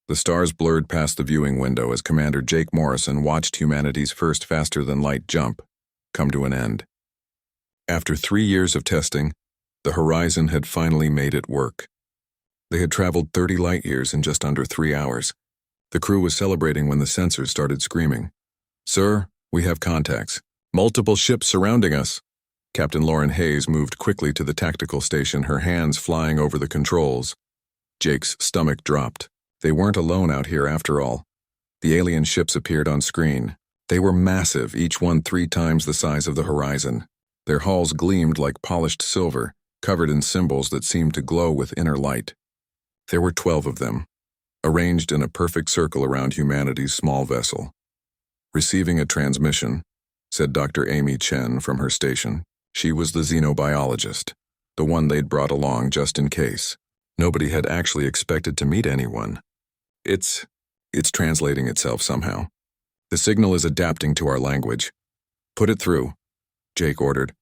The stars blurred past the viewing window as Commander Jake Morrison watched humanity's first faster-than-light jump come to an end. After 3 years of testing, the Horizon had finally made it work. They had traveled 30 light-years in just under 3 hours. The crew was celebrating when the sensors started screaming. "Sir, we have contacts. Multiple ships surrounding us." Captain Lauren Hayes moved quickly to the tactical station, her hands flying over the controls. Jake's stomach dropped. They weren't alone out here after all. The alien ships appeared on screen. They were massive, each one 3 times the size of the Horizon. Their hulls gleamed like polished silver, covered in symbols that seemed to glow with inner light. There were 12 of them, arranged in a perfect circle around humanity's small vessel. "Receiving a transmission," said Dr. Amy Chen from her station. She was the xenobiologist, the one they'd brought along just in case. Nobody had actually expected to meet anyone. It's translating itself somehow. "The signal is adapting to our language. Put it through," Jake ordered.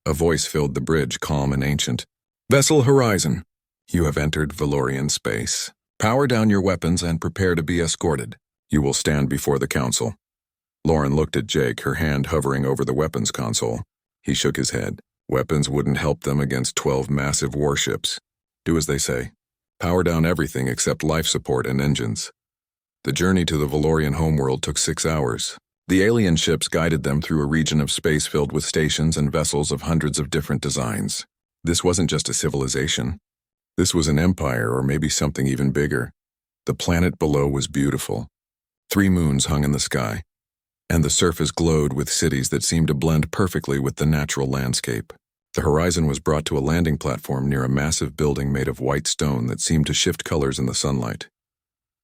A voice filled the bridge, calm and ancient. "Vessel Horizon, you have entered Valorian space. Power down your weapons and prepare to be escorted. You will stand before the council." Lauren looked at Jake, her hand hovering over the weapons console. He shook his head. Weapons wouldn't help them against 12 massive warships. Do as they say. Power down everything except life support and engines. The journey to the Valorian homeworld took 6 hours. The alien ships guided them through a region of space filled with stations and vessels of hundreds of different designs. This wasn't just a civilization. This was an empire, or maybe something even bigger. The planet below was beautiful. 3 moons hung in the sky, and the surface glowed with cities that seemed to blend perfectly with the natural landscape. The Horizon was brought to a landing platform near a massive building made of white stone that seemed to shift colors in the sunlight.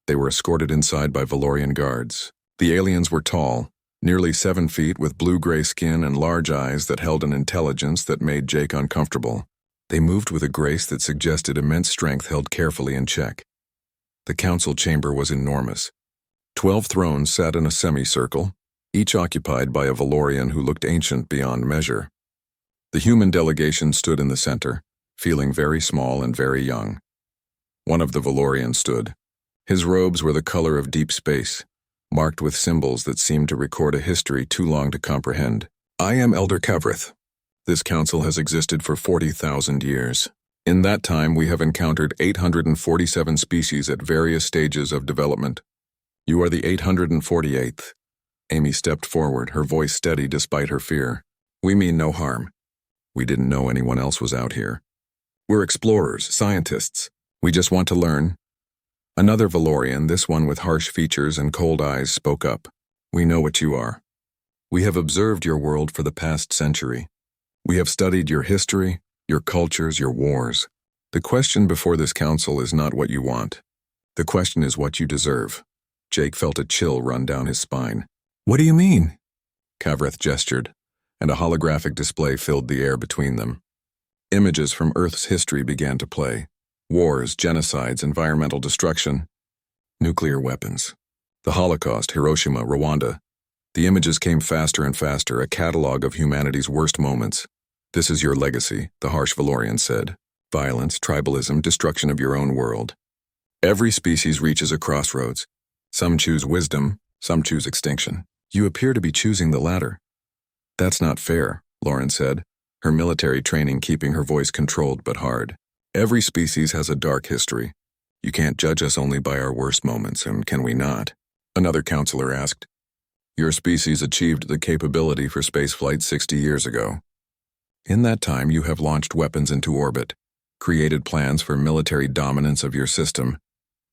They were escorted inside by Valorian guards. The aliens were tall, nearly 7 feet, with blue-gray skin and large eyes that held an intelligence that made Jake uncomfortable. They moved with a grace that suggested immense strength held carefully in check. The council chamber was enormous. 12 thrones sat in a semicircle, each occupied by a Valorian who looked ancient beyond measure. The human delegation stood in the center, feeling very small and very young. One of the Valorians stood. His robes were the color of deep space, marked with symbols that seemed to record a history too long to comprehend. "I am Elder Kavrith. This council has existed for 40,000 years. In that time, we have encountered 847 species at various stages of development. You are the 848th. Amy stepped forward, her voice steady despite her fear. "We mean no harm. We didn't know anyone else was out here. We're explorers, scientists. We just want to learn." Another Valorian, this one with harsh features and cold eyes, spoke up. "We know what you are. We have observed your world for the past century. We have studied your history, your cultures, your wars. The question before this council is not what you want. The question is what you deserve." Jake felt a chill run down his spine. "What do you mean?" Kavrith gestured, and a holographic display filled the air between them. Images from Earth's history began to play. Wars, genocides, environmental destruction, nuclear weapons. The Holocaust, Hiroshima, Rwanda. The images came faster and faster, a catalog of humanity's worst moments. "This is your legacy," the harsh Valorian said. "Violence, tribalism, destruction of your own world. Every species reaches a crossroads. Some choose wisdom, some choose extinction. You appear to be choosing the latter." "That's not fair," Lauren said, her military training keeping her voice controlled but hard. "Every species has a dark history. You can't judge us only by our worst moments, and can we not?" Another counselor asked. "Your species achieved the capability for spaceflight 60 years ago. In that time, you have launched weapons into orbit, created plans for military dominance of your system,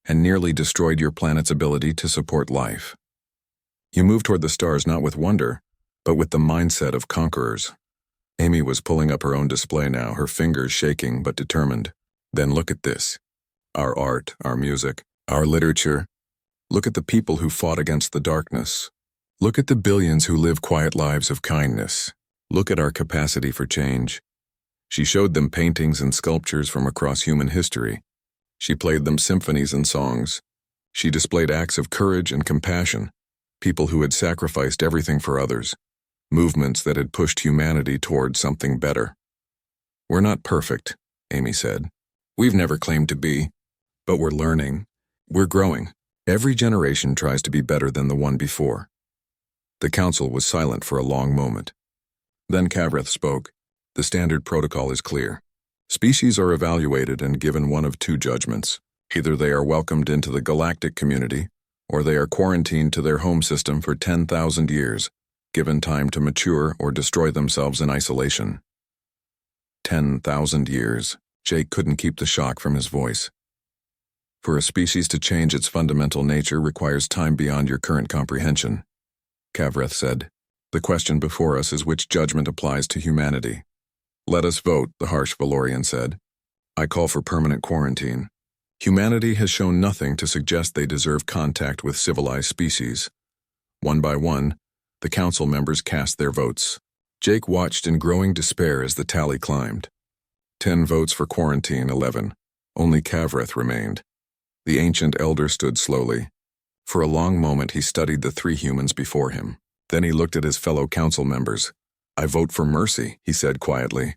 and nearly destroyed your planet's ability to support life. You move toward the stars not with wonder, but with the mindset of conquerors." Amy was pulling up her own display now, her fingers shaking but determined. "Then look at this. Our art, our music, our literature. Look at the people who fought against the darkness. Look at the billions who live quiet lives of kindness. Look at our capacity for change." She showed them paintings and sculptures from across human history. She played them symphonies and songs. She displayed acts of courage and compassion, people who had sacrificed everything for others, movements that had pushed humanity toward something better. "We're not perfect," Amy said. "We've never claimed to be, but we're learning. We're growing. Every generation tries to be better than the one before. The council was silent for a long moment. Then Kavreth spoke. The standard protocol is clear. Species are evaluated and given one of two judgments. Either they are welcomed into the galactic community, or they are quarantined to their home system for 10,000 years, given time to mature or destroy themselves in isolation. 10,000 years. Jake couldn't keep the shock from his voice. For a species to change its fundamental nature requires time beyond your current comprehension, Kavreth said. The question before us is which judgment applies to humanity. Let us vote, the harsh Valorian said. I call for permanent quarantine. Humanity has shown nothing to suggest they deserve contact with civilized species. One by one, the council members cast their votes. Jake watched in growing despair as the tally climbed. 10 votes for quarantine, 11. Only Kavreth remained. The ancient elder stood slowly. For a long moment he studied the three humans before him. Then he looked at his fellow council members. I vote for mercy, he said quietly.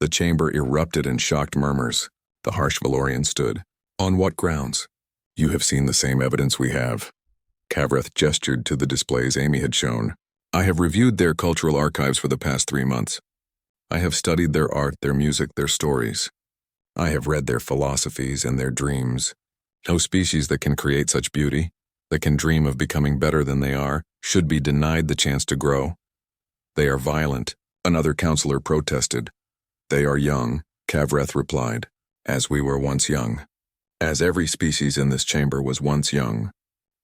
The chamber erupted in shocked murmurs. The harsh Valorian stood. On what grounds? You have seen the same evidence we have. Kavreth gestured to the displays Amy had shown. I have reviewed their cultural archives for the past 3 months. I have studied their art, their music, their stories. I have read their philosophies and their dreams. No species that can create such beauty, that can dream of becoming better than they are, should be denied the chance to grow. They are violent, another counselor protested. They are young, Kavreth replied, as we were once young. As every species in this chamber was once young.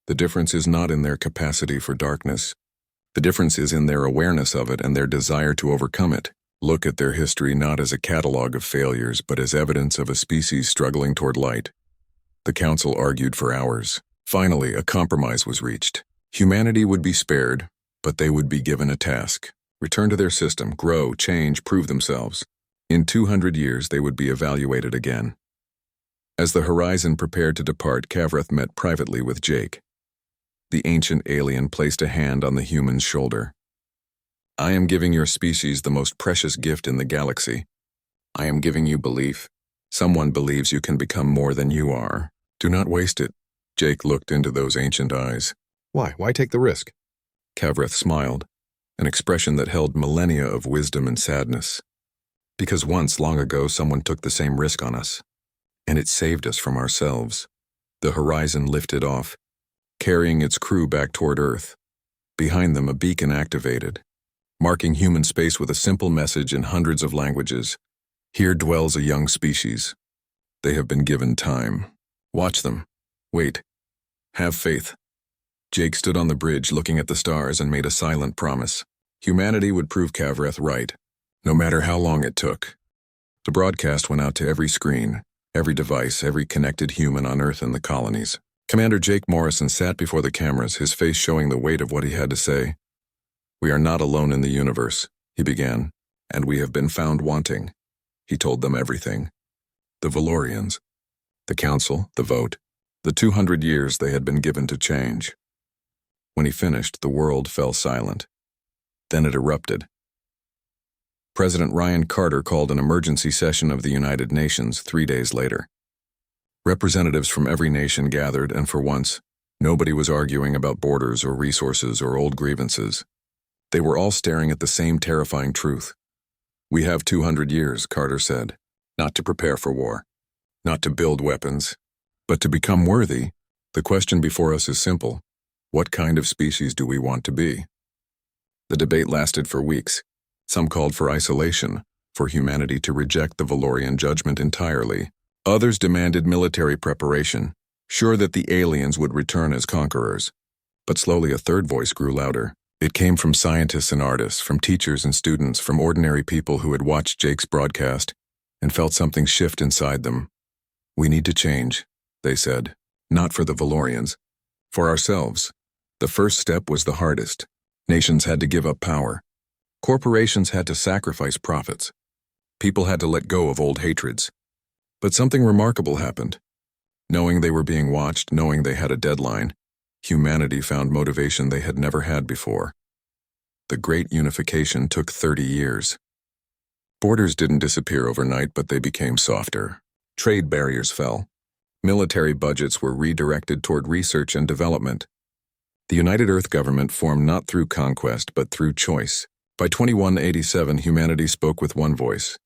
The difference is not in their capacity for darkness. The difference is in their awareness of it and their desire to overcome it. Look at their history not as a catalogue of failures, but as evidence of a species struggling toward light. The council argued for hours. Finally, a compromise was reached. Humanity would be spared, but they would be given a task. Return to their system, grow, change, prove themselves. In 200 years, they would be evaluated again. As the Horizon prepared to depart, Kavreth met privately with Jake. The ancient alien placed a hand on the human's shoulder. I am giving your species the most precious gift in the galaxy. I am giving you belief. Someone believes you can become more than you are. Do not waste it. Jake looked into those ancient eyes. Why? Why take the risk? Kavreth smiled, an expression that held millennia of wisdom and sadness. Because once, long ago, someone took the same risk on us, and it saved us from ourselves. The Horizon lifted off, carrying its crew back toward Earth. Behind them, a beacon activated, marking human space with a simple message in hundreds of languages. Here dwells a young species. They have been given time. Watch them. Wait. Have faith. Jake stood on the bridge looking at the stars and made a silent promise. Humanity would prove Kavreth right, no matter how long it took. The broadcast went out to every screen, every device, every connected human on Earth and the colonies. Commander Jake Morrison sat before the cameras, his face showing the weight of what he had to say. We are not alone in the universe, he began, and we have been found wanting. He told them everything. The Valorians, the council, the vote, the 200 years they had been given to change. When he finished, the world fell silent. Then it erupted. President Ryan Carter called an emergency session of the United Nations 3 days later. Representatives from every nation gathered, and for once, nobody was arguing about borders or resources or old grievances. They were all staring at the same terrifying truth. We have 200 years, Carter said, not to prepare for war, not to build weapons, but to become worthy. The question before us is simple. What kind of species do we want to be? The debate lasted for weeks. Some called for isolation, for humanity to reject the Valorian judgment entirely. Others demanded military preparation, sure that the aliens would return as conquerors. But slowly a third voice grew louder. It came from scientists and artists, from teachers and students, from ordinary people who had watched Jake's broadcast and felt something shift inside them. We need to change, they said, not for the Valorians, for ourselves. The first step was the hardest. Nations had to give up power. Corporations had to sacrifice profits. People had to let go of old hatreds. But something remarkable happened. Knowing they were being watched, knowing they had a deadline, humanity found motivation they had never had before. The Great Unification took 30 years. Borders didn't disappear overnight, but they became softer. Trade barriers fell. Military budgets were redirected toward research and development. The United Earth government formed not through conquest but through choice. By 2187, humanity spoke with one voice.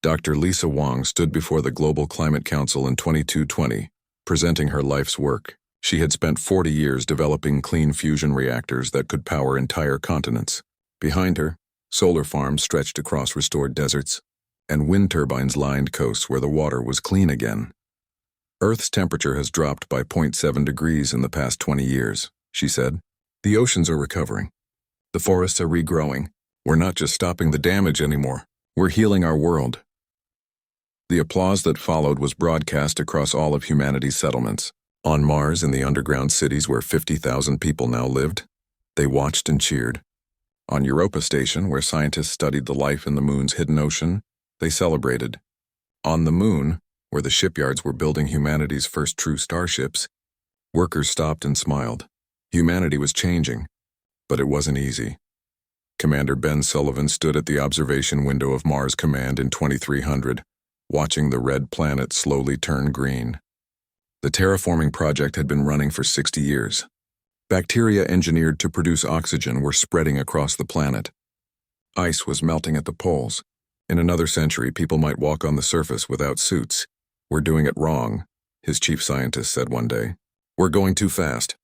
Dr. Lisa Wong stood before the Global Climate Council in 2220, presenting her life's work. She had spent 40 years developing clean fusion reactors that could power entire continents. Behind her, solar farms stretched across restored deserts, and wind turbines lined coasts where the water was clean again. Earth's temperature has dropped by 0.7 degrees in the past 20 years, she said. The oceans are recovering. The forests are regrowing. We're not just stopping the damage anymore. We're healing our world. The applause that followed was broadcast across all of humanity's settlements. On Mars, in the underground cities where 50,000 people now lived, they watched and cheered. On Europa Station, where scientists studied the life in the moon's hidden ocean, they celebrated. On the moon, where the shipyards were building humanity's first true starships, workers stopped and smiled. Humanity was changing, but it wasn't easy. Commander Ben Sullivan stood at the observation window of Mars Command in 2300, watching the red planet slowly turn green. The terraforming project had been running for 60 years. Bacteria engineered to produce oxygen were spreading across the planet. Ice was melting at the poles. In another century, people might walk on the surface without suits. We're doing it wrong, his chief scientist said one day. We're going too fast.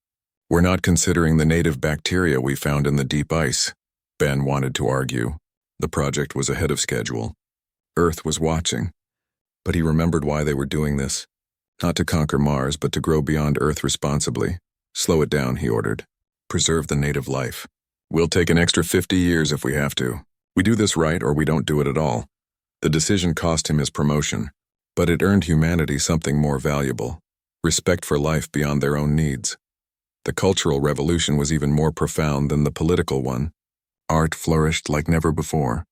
We're not considering the native bacteria we found in the deep ice. Ben wanted to argue. The project was ahead of schedule. Earth was watching. But he remembered why they were doing this. Not to conquer Mars, but to grow beyond Earth responsibly. Slow it down, he ordered. Preserve the native life. We'll take an extra 50 years if we have to. We do this right or we don't do it at all. The decision cost him his promotion, but it earned humanity something more valuable. Respect for life beyond their own needs. The Cultural Revolution was even more profound than the political one. Art flourished like never before.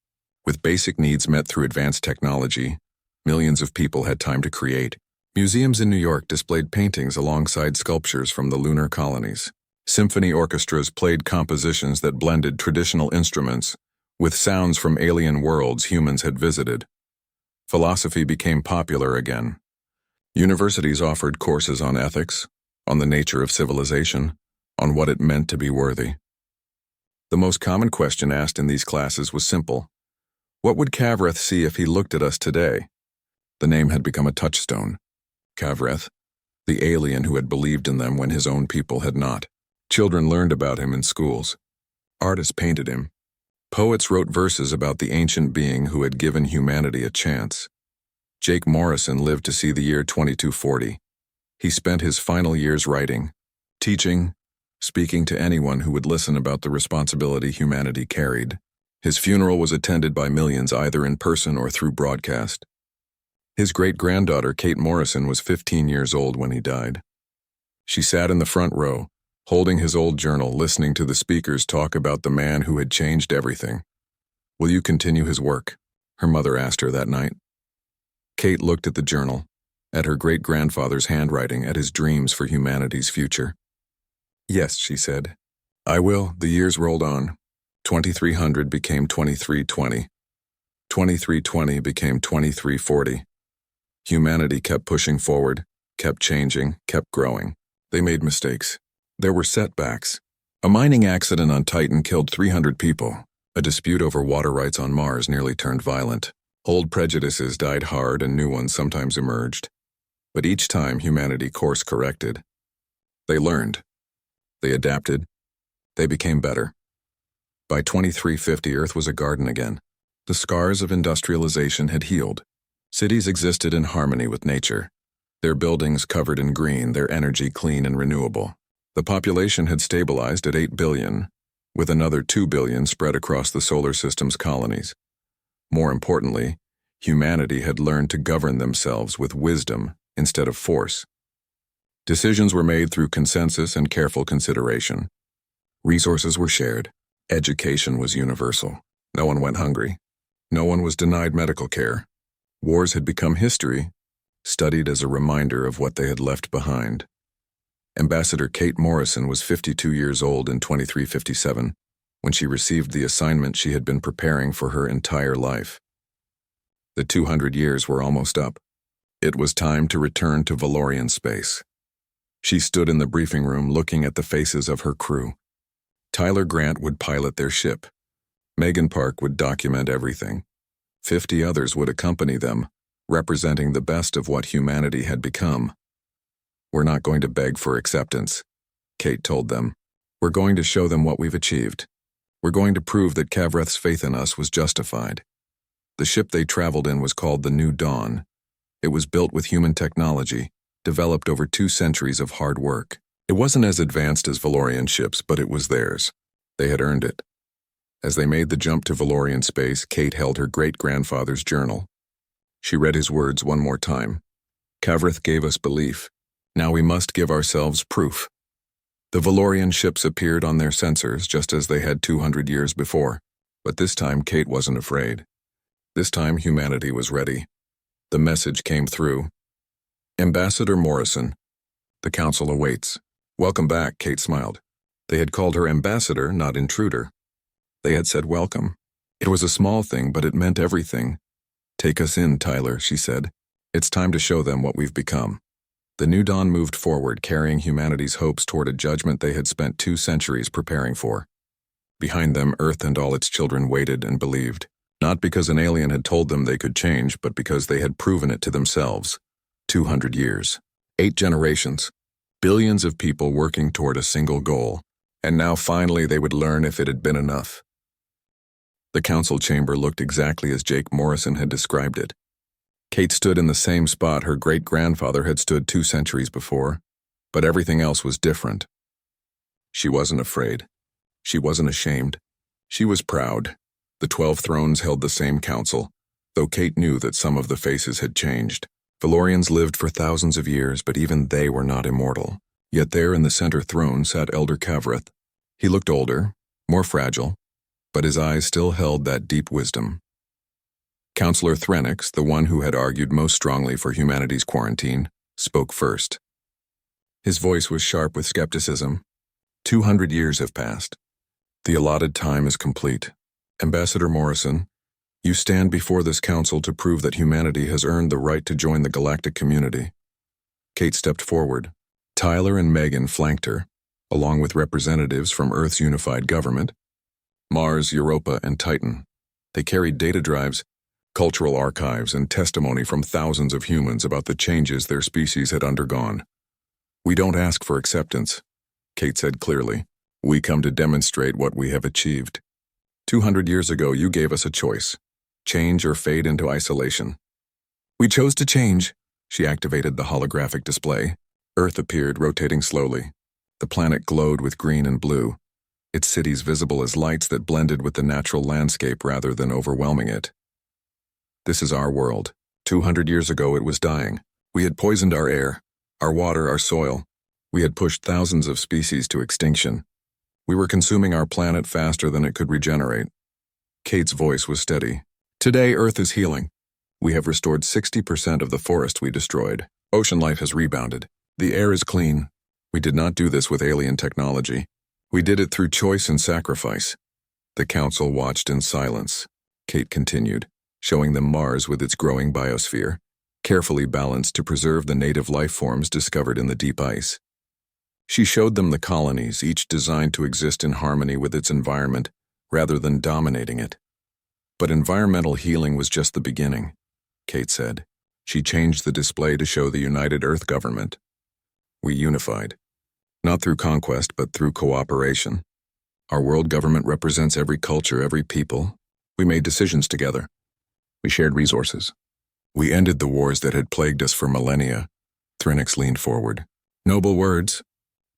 With basic needs met through advanced technology, millions of people had time to create. Museums in New York displayed paintings alongside sculptures from the lunar colonies. Symphony orchestras played compositions that blended traditional instruments with sounds from alien worlds humans had visited. Philosophy became popular again. Universities offered courses on ethics, on the nature of civilization, on what it meant to be worthy. The most common question asked in these classes was simple. What would Kavreth see if he looked at us today? The name had become a touchstone. Kavreth, the alien who had believed in them when his own people had not. Children learned about him in schools. Artists painted him. Poets wrote verses about the ancient being who had given humanity a chance. Jake Morrison lived to see the year 2240. He spent his final years writing, teaching, speaking to anyone who would listen about the responsibility humanity carried. His funeral was attended by millions either in person or through broadcast. His great-granddaughter, Kate Morrison, was 15 years old when he died. She sat in the front row, holding his old journal, listening to the speakers talk about the man who had changed everything. Will you continue his work? Her mother asked her that night. Kate looked at the journal, at her great-grandfather's handwriting, at his dreams for humanity's future. Yes, she said. I will. The years rolled on. 2300 became 2320. 2320 became 2340. Humanity kept pushing forward, kept changing, kept growing. They made mistakes. There were setbacks. A mining accident on Titan killed 300 people. A dispute over water rights on Mars nearly turned violent. Old prejudices died hard and new ones sometimes emerged. But each time humanity course-corrected. They learned. They adapted. They became better. By 2350, Earth was a garden again. The scars of industrialization had healed. Cities existed in harmony with nature. Their buildings covered in green, their energy clean and renewable. The population had stabilized at 8 billion, with another 2 billion spread across the solar system's colonies. More importantly, humanity had learned to govern themselves with wisdom instead of force. Decisions were made through consensus and careful consideration. Resources were shared. Education was universal. No one went hungry. No one was denied medical care. Wars had become history, studied as a reminder of what they had left behind. Ambassador Kate Morrison was 52 years old in 2357 when she received the assignment she had been preparing for her entire life. The 200 years were almost up. It was time to return to Valorian space. She stood in the briefing room looking at the faces of her crew. Tyler Grant would pilot their ship. Megan Park would document everything. 50 others would accompany them, representing the best of what humanity had become. "We're not going to beg for acceptance," Kate told them. "We're going to show them what we've achieved. We're going to prove that Kavreth's faith in us was justified." The ship they traveled in was called the New Dawn. It was built with human technology, developed over 2 centuries of hard work. It wasn't as advanced as Valorian ships, but it was theirs. They had earned it. As they made the jump to Valorian space, Kate held her great-grandfather's journal. She read his words one more time. "Kavreth gave us belief. Now we must give ourselves proof." The Valorian ships appeared on their sensors just as they had 200 years before, but this time Kate wasn't afraid. This time humanity was ready. The message came through. "Ambassador Morrison, the council awaits." "Welcome back," Kate smiled. They had called her ambassador, not intruder. They had said welcome. It was a small thing, but it meant everything. "Take us in, Tyler," she said. "It's time to show them what we've become." The New Dawn moved forward, carrying humanity's hopes toward a judgment they had spent 2 centuries preparing for. Behind them, Earth and all its children waited and believed, not because an alien had told them they could change, but because they had proven it to themselves. 200 years. 8 generations. Billions of people working toward a single goal. And now finally they would learn if it had been enough. The council chamber looked exactly as Jake Morrison had described it. Kate stood in the same spot her great-grandfather had stood 2 centuries before, but everything else was different. She wasn't afraid. She wasn't ashamed. She was proud. The 12 thrones held the same council, though Kate knew that some of the faces had changed. Valorians lived for thousands of years, but even they were not immortal. Yet there in the center throne sat Elder Kavreth. He looked older, more fragile, but his eyes still held that deep wisdom. Counselor Threnix, the one who had argued most strongly for humanity's quarantine, spoke first. His voice was sharp with skepticism. 200 years have passed. The allotted time is complete. Ambassador Morrison, you stand before this council to prove that humanity has earned the right to join the galactic community. Kate stepped forward. Tyler and Megan flanked her, along with representatives from Earth's unified government, Mars, Europa, and Titan. They carried data drives, cultural archives, and testimony from thousands of humans about the changes their species had undergone. "We don't ask for acceptance," Kate said clearly. "We come to demonstrate what we have achieved. 200 years ago, you gave us a choice: change or fade into isolation. We chose to change." She activated the holographic display. Earth appeared, rotating slowly. The planet glowed with green and blue, its cities visible as lights that blended with the natural landscape rather than overwhelming it. "This is our world. 200 years ago it was dying. We had poisoned our air, our water, our soil. We had pushed thousands of species to extinction. We were consuming our planet faster than it could regenerate." Kate's voice was steady. "Today Earth is healing. We have restored 60% of the forest we destroyed. Ocean life has rebounded. The air is clean. We did not do this with alien technology. We did it through choice and sacrifice." The council watched in silence. Kate continued, showing them Mars with its growing biosphere, carefully balanced to preserve the native life forms discovered in the deep ice. She showed them the colonies, each designed to exist in harmony with its environment, rather than dominating it. But environmental healing was just the beginning, Kate said. She changed the display to show the United Earth government. We unified, not through conquest, but through cooperation. Our world government represents every culture, every people. We made decisions together. We shared resources. We ended the wars that had plagued us for millennia. Threnix leaned forward. Noble words,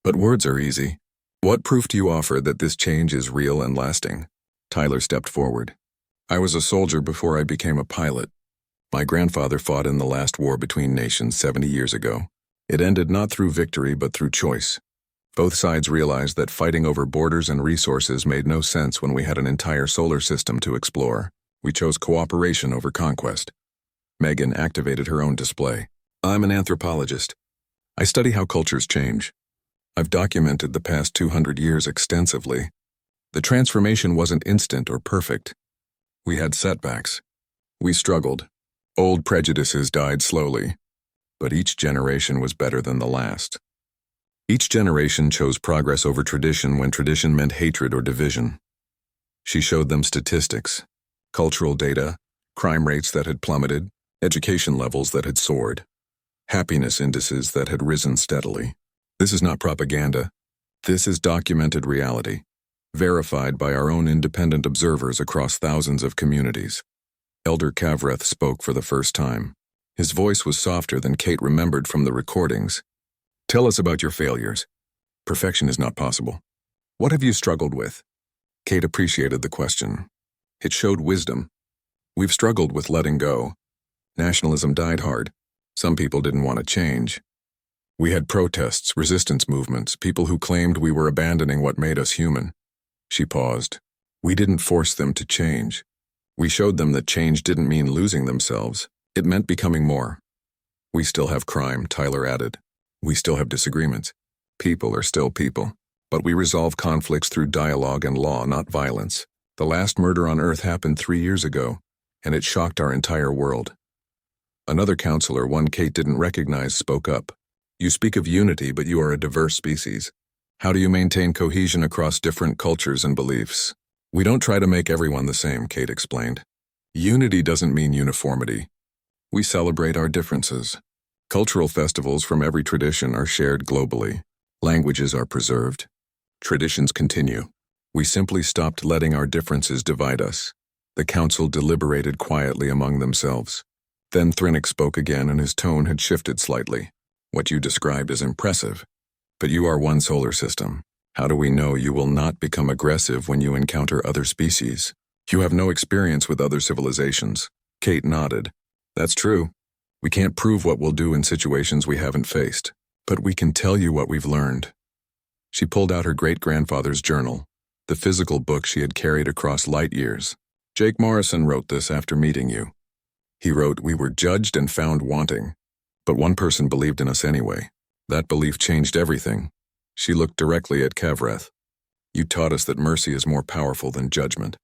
but words are easy. What proof do you offer that this change is real and lasting? Tyler stepped forward. I was a soldier before I became a pilot. My grandfather fought in the last war between nations 70 years ago. It ended not through victory, but through choice. Both sides realized that fighting over borders and resources made no sense when we had an entire solar system to explore. We chose cooperation over conquest. Megan activated her own display. I'm an anthropologist. I study how cultures change. I've documented the past 200 years extensively. The transformation wasn't instant or perfect. We had setbacks. We struggled. Old prejudices died slowly. but each generation was better than the last. Each generation chose progress over tradition when tradition meant hatred or division. She showed them statistics, cultural data, crime rates that had plummeted, education levels that had soared, happiness indices that had risen steadily. This is not propaganda. This is documented reality, verified by our own independent observers across thousands of communities. Elder Kavreth spoke for the first time. His voice was softer than Kate remembered from the recordings. Tell us about your failures. Perfection is not possible. What have you struggled with? Kate appreciated the question. It showed wisdom. We've struggled with letting go. Nationalism died hard. Some people didn't want to change. We had protests, resistance movements, people who claimed we were abandoning what made us human. She paused. We didn't force them to change. We showed them that change didn't mean losing themselves. It meant becoming more. We still have crime, Tyler added. We still have disagreements. People are still people. But we resolve conflicts through dialogue and law, not violence. The last murder on Earth happened 3 years ago, and it shocked our entire world. Another counselor, one Kate didn't recognize, spoke up. You speak of unity, but you are a diverse species. How do you maintain cohesion across different cultures and beliefs? We don't try to make everyone the same, Kate explained. Unity doesn't mean uniformity. We celebrate our differences. Cultural festivals from every tradition are shared globally. Languages are preserved. Traditions continue. We simply stopped letting our differences divide us. The council deliberated quietly among themselves. Then Thrinnick spoke again, and his tone had shifted slightly. What you described is impressive. But you are one solar system. How do we know you will not become aggressive when you encounter other species? You have no experience with other civilizations. Kate nodded. That's true. We can't prove what we'll do in situations we haven't faced. But we can tell you what we've learned. She pulled out her great-grandfather's journal, the physical book she had carried across light years. Jake Morrison wrote this after meeting you. He wrote, we were judged and found wanting. But one person believed in us anyway. That belief changed everything. She looked directly at Kavreth. You taught us that mercy is more powerful than judgment.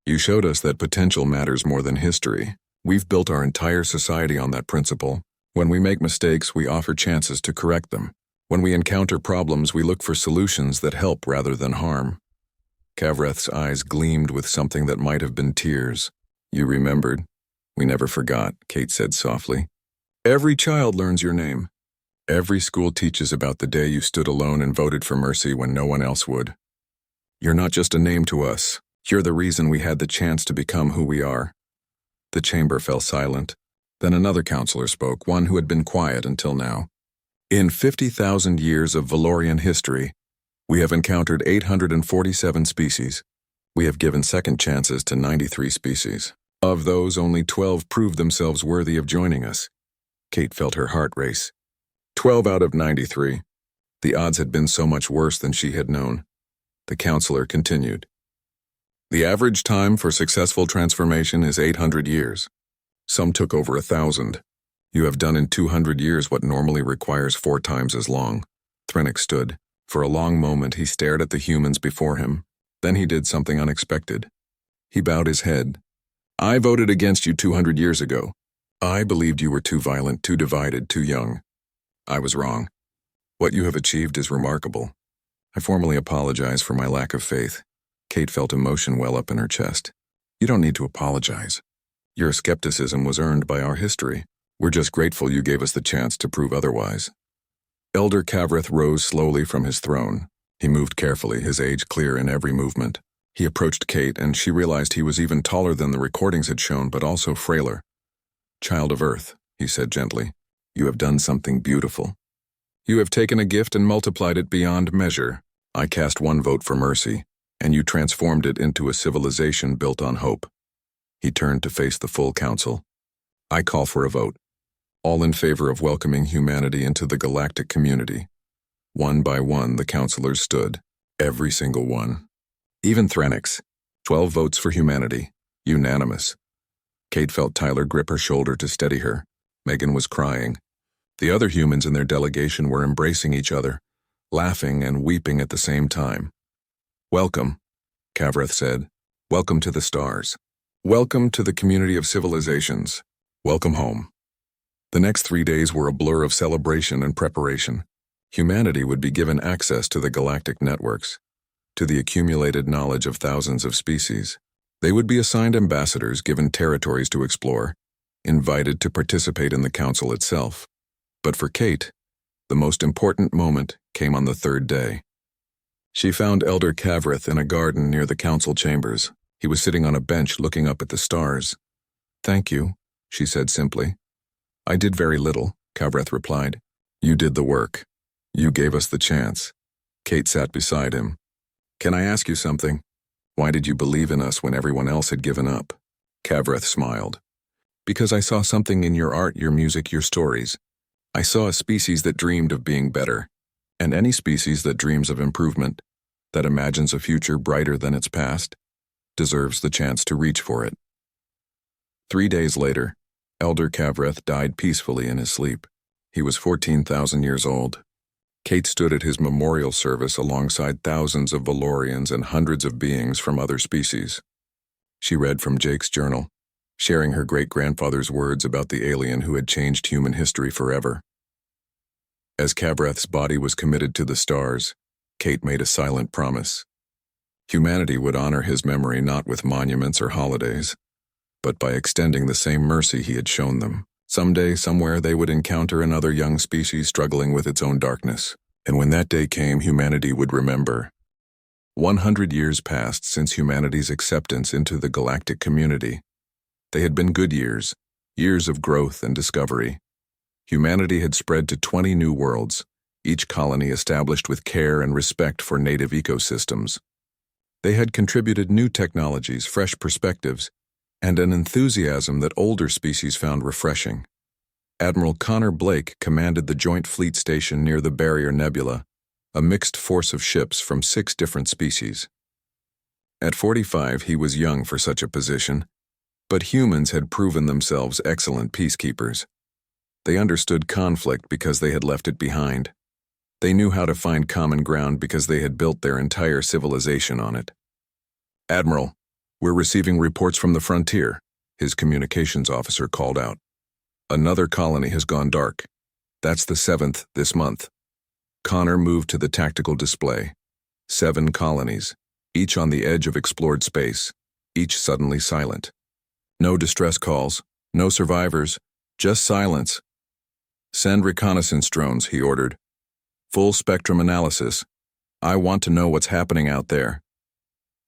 You showed us that potential matters more than history. We've built our entire society on that principle. When we make mistakes, we offer chances to correct them. When we encounter problems, we look for solutions that help rather than harm. Kavreth's eyes gleamed with something that might have been tears. You remembered. We never forgot, Kate said softly. Every child learns your name. Every school teaches about the day you stood alone and voted for mercy when no one else would. You're not just a name to us. You're the reason we had the chance to become who we are. The chamber fell silent. Then another counselor spoke, one who had been quiet until now. In 50,000 years of Valorian history, we have encountered 847 species. We have given second chances to 93 species. Of those, only 12 proved themselves worthy of joining us. Kate felt her heart race. 12 out of 93. The odds had been so much worse than she had known. The counselor continued. The average time for successful transformation is 800 years. Some took over 1,000. You have done in 200 years what normally requires 4 times as long. Thrinnick stood. For a long moment he stared at the humans before him. Then he did something unexpected. He bowed his head. I voted against you 200 years ago. I believed you were too violent, too divided, too young. I was wrong. What you have achieved is remarkable. I formally apologize for my lack of faith. Kate felt emotion well up in her chest. You don't need to apologize. Your skepticism was earned by our history. We're just grateful you gave us the chance to prove otherwise. Elder Kavreth rose slowly from his throne. He moved carefully, his age clear in every movement. He approached Kate, and she realized he was even taller than the recordings had shown, but also frailer. Child of Earth, he said gently, you have done something beautiful. You have taken a gift and multiplied it beyond measure. I cast 1 vote for mercy, and you transformed it into a civilization built on hope. He turned to face the full council. I call for a vote. All in favor of welcoming humanity into the galactic community. One by one, the counselors stood. Every single one. Even Thrinnick's. 12 votes for humanity. Unanimous. Kate felt Tyler grip her shoulder to steady her. Megan was crying. The other humans in their delegation were embracing each other, laughing and weeping at the same time. Welcome, Kavreth said. Welcome to the stars. Welcome to the community of civilizations. Welcome home. The next 3 days were a blur of celebration and preparation. Humanity would be given access to the galactic networks, to the accumulated knowledge of thousands of species. They would be assigned ambassadors, given territories to explore, invited to participate in the council itself. But for Kate, the most important moment came on the third day. She found Elder Kavrith in a garden near the council chambers. He was sitting on a bench looking up at the stars. "Thank you," she said simply. "I did very little," Kavrith replied. "You did the work. You gave us the chance." Kate sat beside him. "Can I ask you something? Why did you believe in us when everyone else had given up?" Kavrith smiled. "Because I saw something in your art, your music, your stories. I saw a species that dreamed of being better, and any species that dreams of improvement, that imagines a future brighter than its past, deserves the chance to reach for it." 3 days later, Elder Kavrith died peacefully in his sleep. He was 14,000 years old. Kate stood at his memorial service alongside thousands of Valorians and hundreds of beings from other species. She read from Jake's journal, sharing her great-grandfather's words about the alien who had changed human history forever. As Kavrith's body was committed to the stars, Kate made a silent promise. Humanity would honor his memory not with monuments or holidays, but by extending the same mercy he had shown them. Someday, somewhere, they would encounter another young species struggling with its own darkness, and when that day came, humanity would remember. 100 years passed since humanity's acceptance into the galactic community. They had been good years, years of growth and discovery. Humanity had spread to 20 new worlds, each colony established with care and respect for native ecosystems. They had contributed new technologies, fresh perspectives, and an enthusiasm that older species found refreshing. Admiral Connor Blake commanded the Joint Fleet Station near the Barrier Nebula, a mixed force of ships from 6 different species. At 45, he was young for such a position, but humans had proven themselves excellent peacekeepers. They understood conflict because they had left it behind. They knew how to find common ground because they had built their entire civilization on it. "Admiral, we're receiving reports from the frontier," his communications officer called out. "Another colony has gone dark. That's the 7th this month." Connor moved to the tactical display. 7 colonies, each on the edge of explored space, each suddenly silent. No distress calls, no survivors, just silence. "Send reconnaissance drones," he ordered. "Full spectrum analysis. I want to know what's happening out there."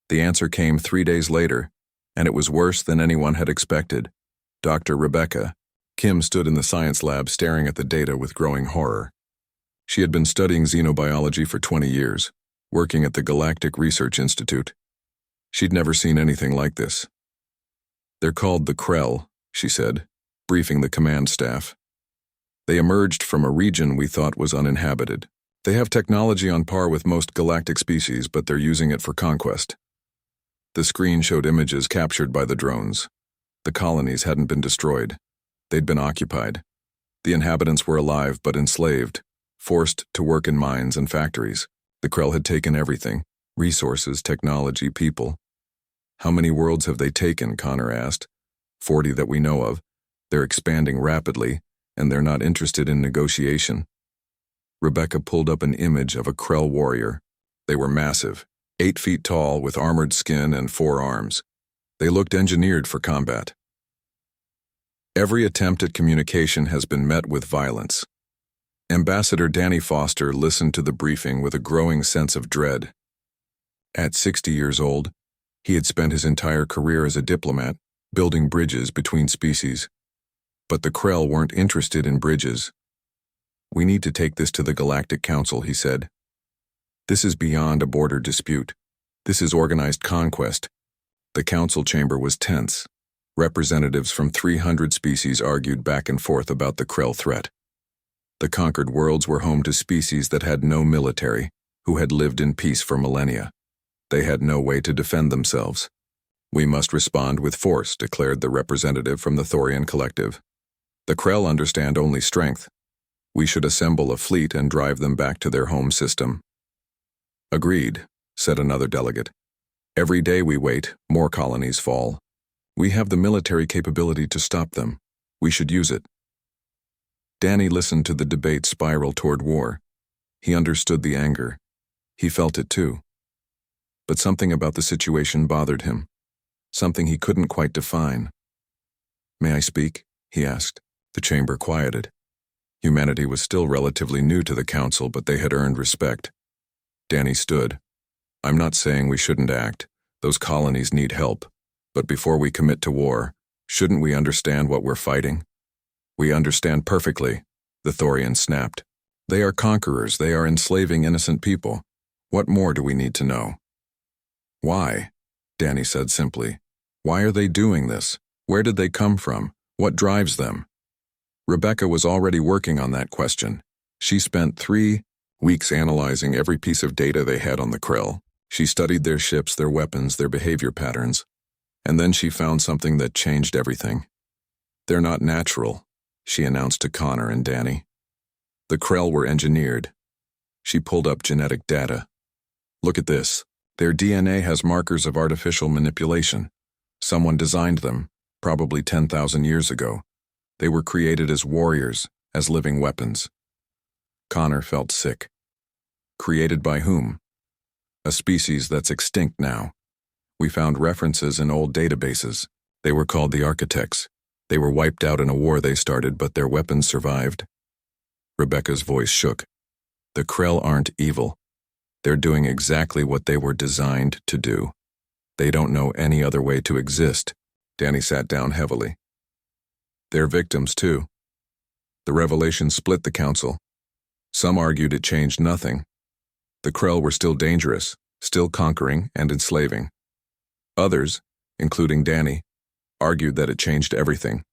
The answer came 3 days later, and it was worse than anyone had expected. Dr. Rebecca Kim stood in the science lab staring at the data with growing horror. She had been studying xenobiology for 20 years, working at the Galactic Research Institute. She'd never seen anything like this. "They're called the Krell," she said, briefing the command staff. "They emerged from a region we thought was uninhabited. They have technology on par with most galactic species, but they're using it for conquest." The screen showed images captured by the drones. The colonies hadn't been destroyed. They'd been occupied. The inhabitants were alive but enslaved, forced to work in mines and factories. The Krell had taken everything: resources, technology, people. "How many worlds have they taken?" Connor asked. 40 that we know of. They're expanding rapidly, and they're not interested in negotiation." Rebecca pulled up an image of a Krell warrior. They were massive, 8 feet tall with armored skin and 4 arms. They looked engineered for combat. "Every attempt at communication has been met with violence." Ambassador Danny Foster listened to the briefing with a growing sense of dread. At 60 years old, he had spent his entire career as a diplomat, building bridges between species. But the Krell weren't interested in bridges. "We need to take this to the Galactic Council," he said. "This is beyond a border dispute. This is organized conquest." The council chamber was tense. Representatives from 300 species argued back and forth about the Krell threat. The conquered worlds were home to species that had no military, who had lived in peace for millennia. They had no way to defend themselves. "We must respond with force," declared the representative from the Thorian Collective. "The Krell understand only strength. We should assemble a fleet and drive them back to their home system." "Agreed," said another delegate. "Every day we wait, more colonies fall. We have the military capability to stop them. We should use it." Danny listened to the debate spiral toward war. He understood the anger. He felt it too. But something about the situation bothered him. Something he couldn't quite define. "May I speak?" he asked. The chamber quieted. Humanity was still relatively new to the council, but they had earned respect. Danny stood. "I'm not saying we shouldn't act. Those colonies need help. But before we commit to war, shouldn't we understand what we're fighting?" "We understand perfectly," the Thorian snapped. "They are conquerors. They are enslaving innocent people. What more do we need to know?" "Why?" Danny said simply. "Why are they doing this? Where did they come from? What drives them?" Rebecca was already working on that question. She spent 3 weeks analyzing every piece of data they had on the Krell. She studied their ships, their weapons, their behavior patterns. And then she found something that changed everything. "They're not natural," she announced to Connor and Danny. "The Krell were engineered." She pulled up genetic data. "Look at this. Their DNA has markers of artificial manipulation. Someone designed them, probably 10,000 years ago. They were created as warriors, as living weapons." Connor felt sick. "Created by whom?" "A species that's extinct now. We found references in old databases. They were called the Architects. They were wiped out in a war they started, but their weapons survived." Rebecca's voice shook. "The Krell aren't evil. They're doing exactly what they were designed to do. They don't know any other way to exist." Danny sat down heavily. "They're victims, too." The revelation split the council. Some argued it changed nothing. The Krell were still dangerous, still conquering and enslaving. Others, including Danny, argued that it changed everything.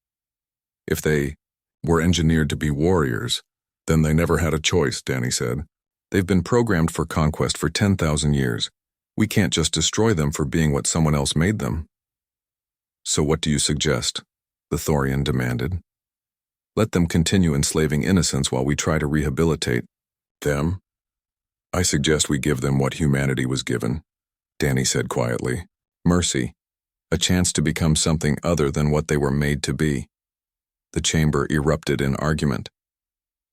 If they were engineered to be warriors, then they never had a choice, Danny said. "They've been programmed for conquest for 10,000 years. We can't just destroy them for being what someone else made them." "So what do you suggest?" the Thorian demanded. "Let them continue enslaving innocents while we try to rehabilitate them?" "I suggest we give them what humanity was given," Danny said quietly. "Mercy. A chance to become something other than what they were made to be." The chamber erupted in argument.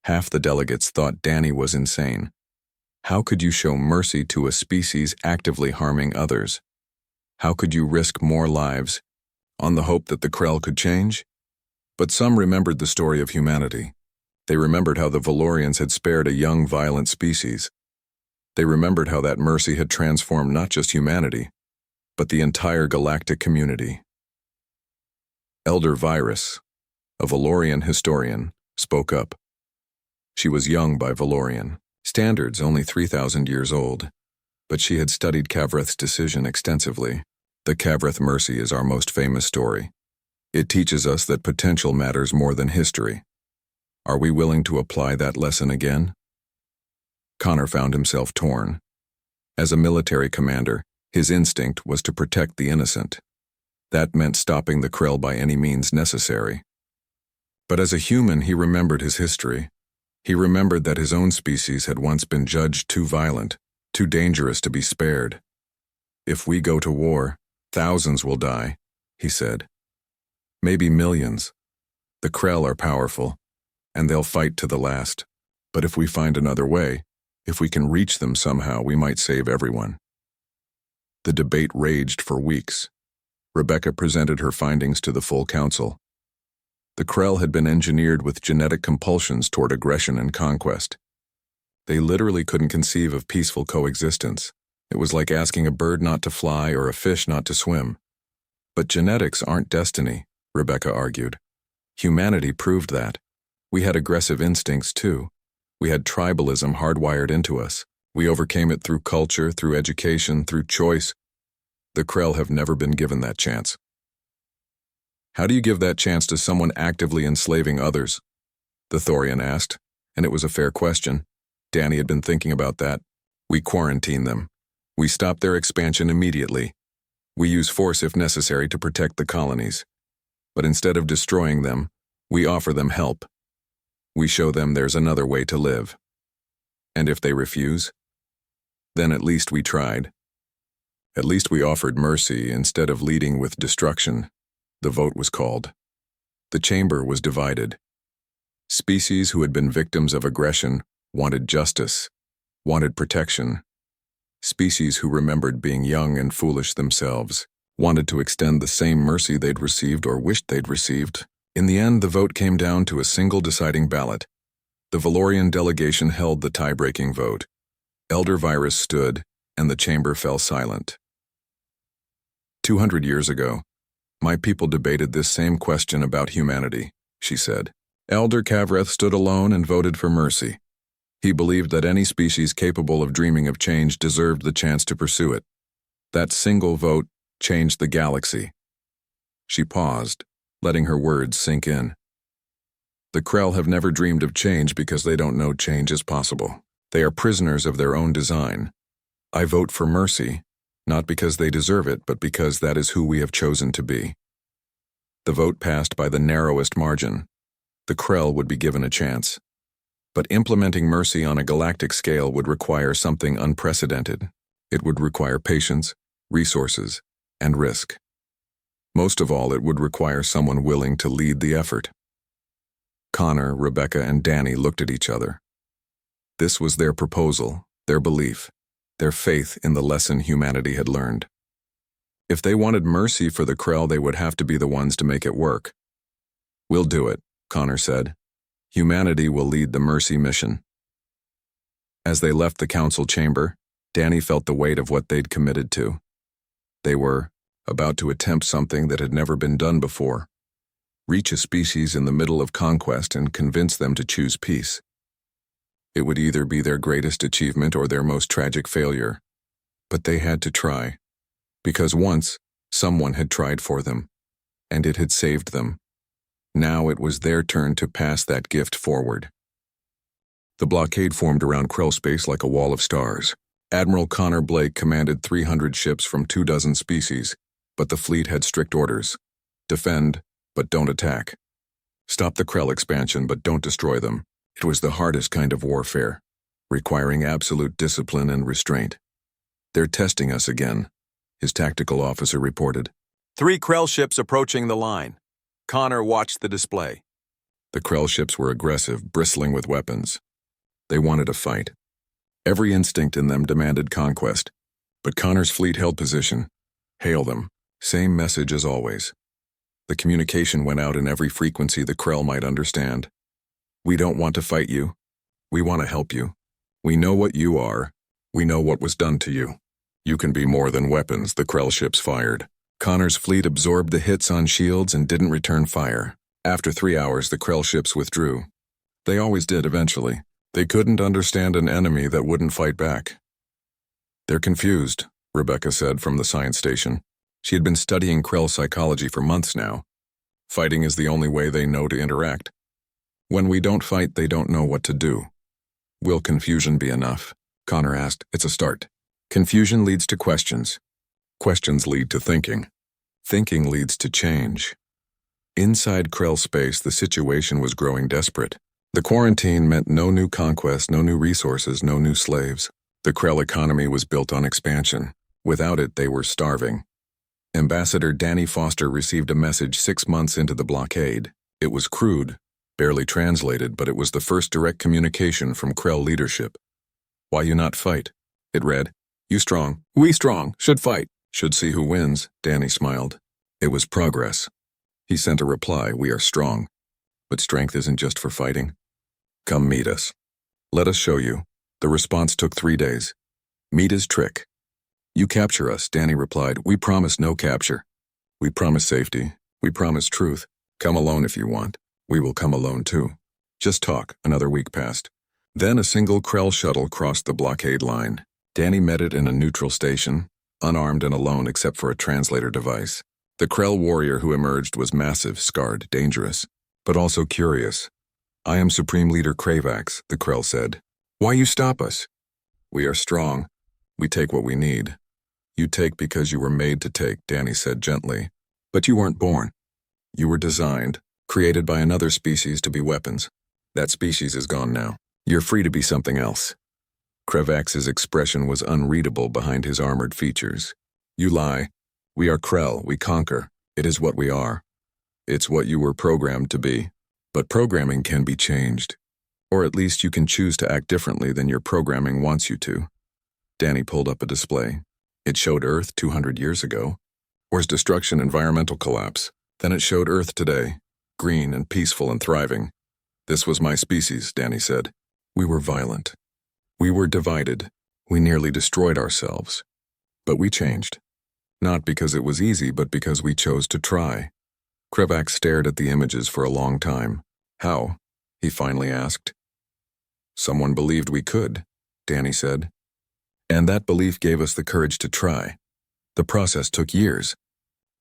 Half the delegates thought Danny was insane. How could you show mercy to a species actively harming others? How could you risk more lives on the hope that the Krell could change? But some remembered the story of humanity. They remembered how the Valorians had spared a young, violent species. They remembered how that mercy had transformed not just humanity, but the entire galactic community. Elder Virus, a Valorian historian, spoke up. She was young by Valorian standards, only 3,000 years old, but she had studied Kavreth's decision extensively. The Kavreth Mercy is our most famous story. It teaches us that potential matters more than history. Are we willing to apply that lesson again? Connor found himself torn. As a military commander, his instinct was to protect the innocent. That meant stopping the Krell by any means necessary. But as a human, he remembered his history. He remembered that his own species had once been judged too violent, too dangerous to be spared. "If we go to war, thousands will die," he said. "Maybe millions. The Krell are powerful, and they'll fight to the last. But if we find another way, if we can reach them somehow, we might save everyone." The debate raged for weeks. Rebecca presented her findings to the full council. The Krell had been engineered with genetic compulsions toward aggression and conquest. They literally couldn't conceive of peaceful coexistence. It was like asking a bird not to fly or a fish not to swim. But genetics aren't destiny, Rebecca argued. Humanity proved that. We had aggressive instincts too. We had tribalism hardwired into us. We overcame it through culture, through education, through choice. The Krell have never been given that chance. "How do you give that chance to someone actively enslaving others?" the Thorian asked, and it was a fair question. Danny had been thinking about that. "We quarantine them. We stop their expansion immediately. We use force if necessary to protect the colonies. But instead of destroying them, we offer them help. We show them there's another way to live. And if they refuse, then at least we tried. At least we offered mercy instead of leading with destruction." The vote was called. The chamber was divided. Species who had been victims of aggression wanted justice, wanted protection. Species who remembered being young and foolish themselves wanted to extend the same mercy they'd received or wished they'd received. In the end, the vote came down to a single deciding ballot. The Valorian delegation held the tie-breaking vote. Elder Virus stood, and the chamber fell silent. 200 years ago, my people debated this same question about humanity, she said. Elder Kavreth stood alone and voted for mercy. He believed that any species capable of dreaming of change deserved the chance to pursue it. That single vote changed the galaxy. She paused, letting her words sink in. The Krell have never dreamed of change because they don't know change is possible. They are prisoners of their own design. I vote for mercy, not because they deserve it, but because that is who we have chosen to be. The vote passed by the narrowest margin. The Krell would be given a chance. But implementing mercy on a galactic scale would require something unprecedented. It would require patience, resources, and risk. Most of all, it would require someone willing to lead the effort. Connor, Rebecca, and Danny looked at each other. This was their proposal, their belief, their faith in the lesson humanity had learned. If they wanted mercy for the Krell, they would have to be the ones to make it work. We'll do it, Connor said. Humanity will lead the mercy mission. As they left the council chamber, Danny felt the weight of what they'd committed to. They were about to attempt something that had never been done before. Reach a species in the middle of conquest and convince them to choose peace. It would either be their greatest achievement or their most tragic failure. But they had to try. Because once, someone had tried for them, and it had saved them. Now it was their turn to pass that gift forward. The blockade formed around Krell space like a wall of stars. Admiral Connor Blake commanded 300 ships from 24 species, but the fleet had strict orders. Defend, but don't attack. Stop the Krell expansion, but don't destroy them. It was the hardest kind of warfare, requiring absolute discipline and restraint. They're testing us again, his tactical officer reported. 3 Krell ships approaching the line. Connor watched the display. The Krell ships were aggressive, bristling with weapons. They wanted a fight. Every instinct in them demanded conquest. But Connor's fleet held position. Hail them. Same message as always. The communication went out in every frequency the Krell might understand. We don't want to fight you. We want to help you. We know what you are. We know what was done to you. You can be more than weapons, the Krell ships fired. Connor's fleet absorbed the hits on shields and didn't return fire. After 3 hours, the Krell ships withdrew. They always did eventually. They couldn't understand an enemy that wouldn't fight back. They're confused, Rebecca said from the science station. She had been studying Krell psychology for months now. Fighting is the only way they know to interact. When we don't fight, they don't know what to do. Will confusion be enough? Connor asked. It's a start. Confusion leads to questions. Questions lead to thinking. Thinking leads to change. Inside Krell space, the situation was growing desperate. The quarantine meant no new conquest, no new resources, no new slaves. The Krell economy was built on expansion. Without it, they were starving. Ambassador Danny Foster received a message 6 months into the blockade. It was crude, barely translated, but it was the first direct communication from Krell leadership. Why you not fight? It read, You strong, we strong, should fight. Should see who wins, Danny smiled. It was progress. He sent a reply, We are strong. But strength isn't just for fighting. Come meet us. Let us show you. The response took 3 days. Meet his trick. You capture us, Danny replied. We promise no capture. We promise safety. We promise truth. Come alone if you want. We will come alone too. Just talk. Another week passed. Then a single Krell shuttle crossed the blockade line. Danny met it in a neutral station, unarmed and alone except for a translator device. The Krell warrior who emerged was massive, scarred, dangerous, but also curious. I am Supreme Leader Kravax, the Krell said. Why you stop us? We are strong. We take what we need. You take because you were made to take, Danny said gently. But you weren't born. You were designed, created by another species to be weapons. That species is gone now. You're free to be something else. Kravax's expression was unreadable behind his armored features. You lie. We are Krell, we conquer. It is what we are. It's what you were programmed to be. But programming can be changed. Or at least you can choose to act differently than your programming wants you to. Danny pulled up a display. It showed Earth 200 years ago. War's destruction, environmental collapse. Then it showed Earth today, green and peaceful and thriving. This was my species, Danny said. We were violent. We were divided. We nearly destroyed ourselves. But we changed. Not because it was easy, but because we chose to try. Krevak stared at the images for a long time. How? He finally asked. Someone believed we could, Danny said. And that belief gave us the courage to try. The process took years.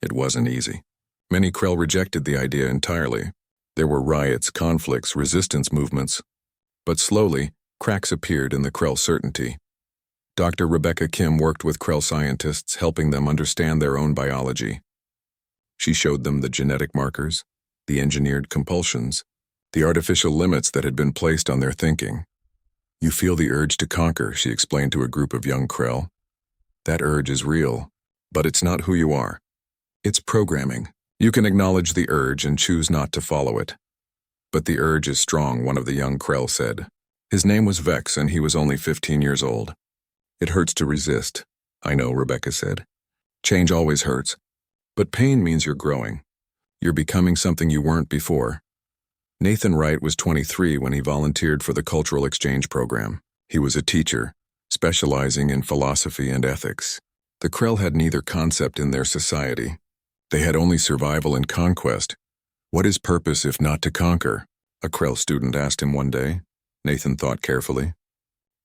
It wasn't easy. Many Krell rejected the idea entirely. There were riots, conflicts, resistance movements. But slowly, cracks appeared in the Krell certainty. Dr. Rebecca Kim worked with Krell scientists, helping them understand their own biology. She showed them the genetic markers, the engineered compulsions, the artificial limits that had been placed on their thinking. You feel the urge to conquer, she explained to a group of young Krell. That urge is real, but it's not who you are. It's programming. You can acknowledge the urge and choose not to follow it. But the urge is strong, one of the young Krell said. His name was Vex, and he was only 15 years old. It hurts to resist, I know, Rebecca said. Change always hurts. But pain means you're growing. You're becoming something you weren't before. Nathan Wright was 23 when he volunteered for the Cultural Exchange Program. He was a teacher, specializing in philosophy and ethics. The Krell had neither concept in their society. They had only survival and conquest. What is purpose if not to conquer? A Krell student asked him one day. Nathan thought carefully.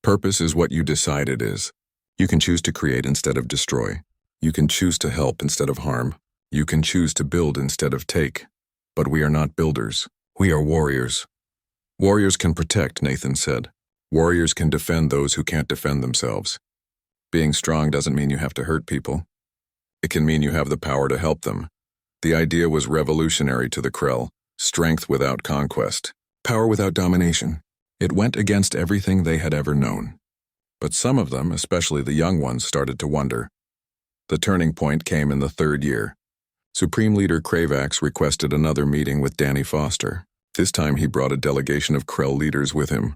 Purpose is what you decide it is. You can choose to create instead of destroy. You can choose to help instead of harm. You can choose to build instead of take. But we are not builders. We are warriors. Warriors can protect, Nathan said. Warriors can defend those who can't defend themselves. Being strong doesn't mean you have to hurt people. It can mean you have the power to help them. The idea was revolutionary to the Krell. Strength without conquest. Power without domination. It went against everything they had ever known. But some of them, especially the young ones, started to wonder. The turning point came in the third year. Supreme Leader Kravax requested another meeting with Danny Foster. This time he brought a delegation of Krell leaders with him.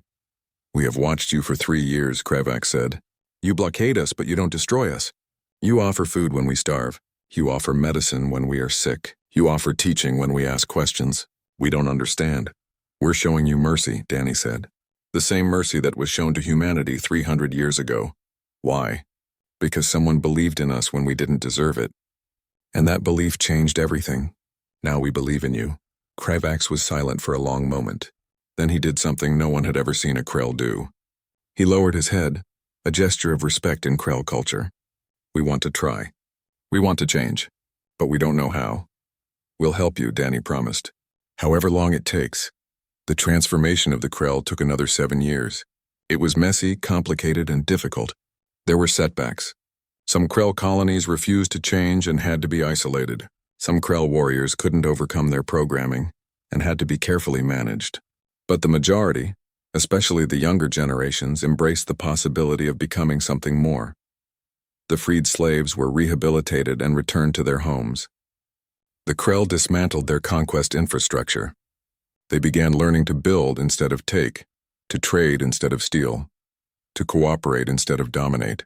We have watched you for 3 years, Kravax said. You blockade us, but you don't destroy us. You offer food when we starve. You offer medicine when we are sick. You offer teaching when we ask questions. We don't understand. We're showing you mercy, Danny said. The same mercy that was shown to humanity 300 years ago. Why? Because someone believed in us when we didn't deserve it. And that belief changed everything. Now we believe in you. Kravax was silent for a long moment. Then he did something no one had ever seen a Krell do. He lowered his head, a gesture of respect in Krell culture. We want to try. We want to change. But we don't know how. We'll help you, Danny promised. However long it takes. The transformation of the Krell took another 7 years. It was messy, complicated, and difficult. There were setbacks. Some Krell colonies refused to change and had to be isolated. Some Krell warriors couldn't overcome their programming and had to be carefully managed. But the majority, especially the younger generations, embraced the possibility of becoming something more. The freed slaves were rehabilitated and returned to their homes. The Krell dismantled their conquest infrastructure. They began learning to build instead of take, to trade instead of steal, to cooperate instead of dominate.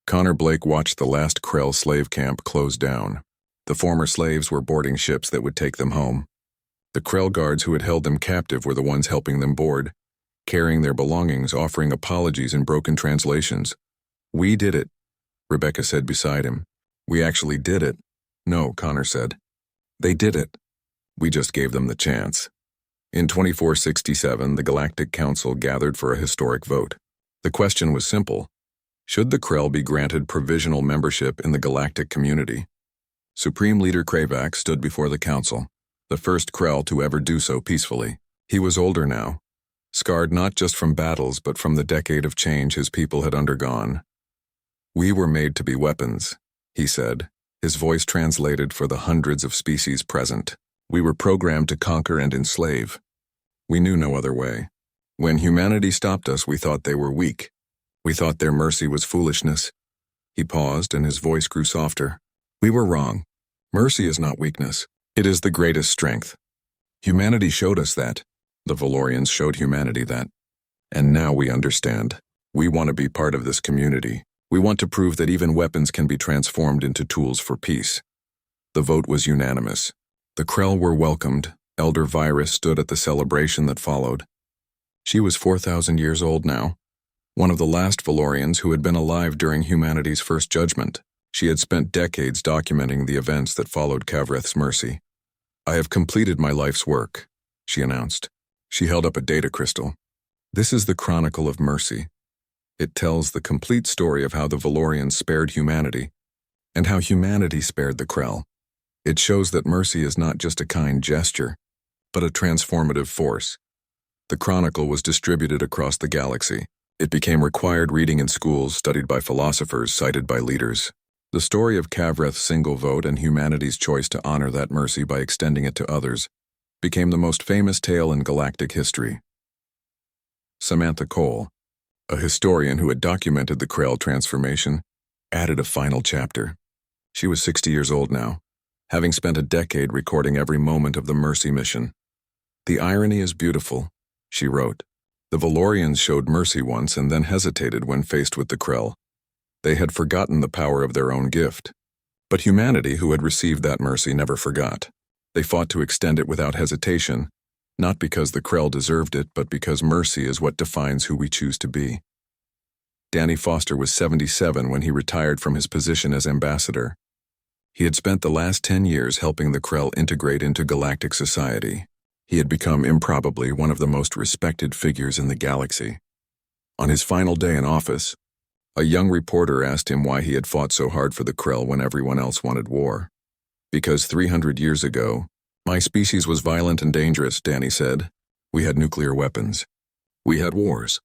Connor Blake watched the last Krell slave camp close down. The former slaves were boarding ships that would take them home. The Krell guards who had held them captive were the ones helping them board, carrying their belongings, offering apologies in broken translations. We did it, Rebecca said beside him. We actually did it. No, Connor said. They did it. We just gave them the chance. In 2467, the Galactic Council gathered for a historic vote. The question was simple. Should the Krell be granted provisional membership in the galactic community? Supreme Leader Kravax stood before the council, the first Krell to ever do so peacefully. He was older now, scarred not just from battles but from the decade of change his people had undergone. We were made to be weapons, he said, his voice translated for the hundreds of species present. We were programmed to conquer and enslave. We knew no other way. When humanity stopped us, we thought they were weak. We thought their mercy was foolishness. He paused and his voice grew softer. We were wrong. Mercy is not weakness. It is the greatest strength. Humanity showed us that. The Valorians showed humanity that. And now we understand. We want to be part of this community. We want to prove that even weapons can be transformed into tools for peace. The vote was unanimous. The Krell were welcomed. Elder Virus stood at the celebration that followed. She was 4,000 years old now, one of the last Valorians who had been alive during humanity's first judgment. She had spent decades documenting the events that followed Kavreth's mercy. "I have completed my life's work," she announced. She held up a data crystal. "This is the Chronicle of Mercy. It tells the complete story of how the Valorians spared humanity and how humanity spared the Krell. It shows that mercy is not just a kind gesture, but a transformative force." The Chronicle was distributed across the galaxy. It became required reading in schools, studied by philosophers, cited by leaders. The story of Kavreth's single vote and humanity's choice to honor that mercy by extending it to others became the most famous tale in galactic history. Samantha Cole, a historian who had documented the Krell transformation, added a final chapter. She was 60 years old now, having spent a decade recording every moment of the mercy mission. "The irony is beautiful," she wrote. "The Valorians showed mercy once and then hesitated when faced with the Krell. They had forgotten the power of their own gift. But humanity, who had received that mercy, never forgot. They fought to extend it without hesitation, not because the Krell deserved it, but because mercy is what defines who we choose to be." Danny Foster was 77 when he retired from his position as ambassador. He had spent the last 10 years helping the Krell integrate into galactic society. He had become improbably one of the most respected figures in the galaxy. On his final day in office, a young reporter asked him why he had fought so hard for the Krell when everyone else wanted war. "Because 300 years ago, my species was violent and dangerous," Danny said. "We had nuclear weapons. We had wars.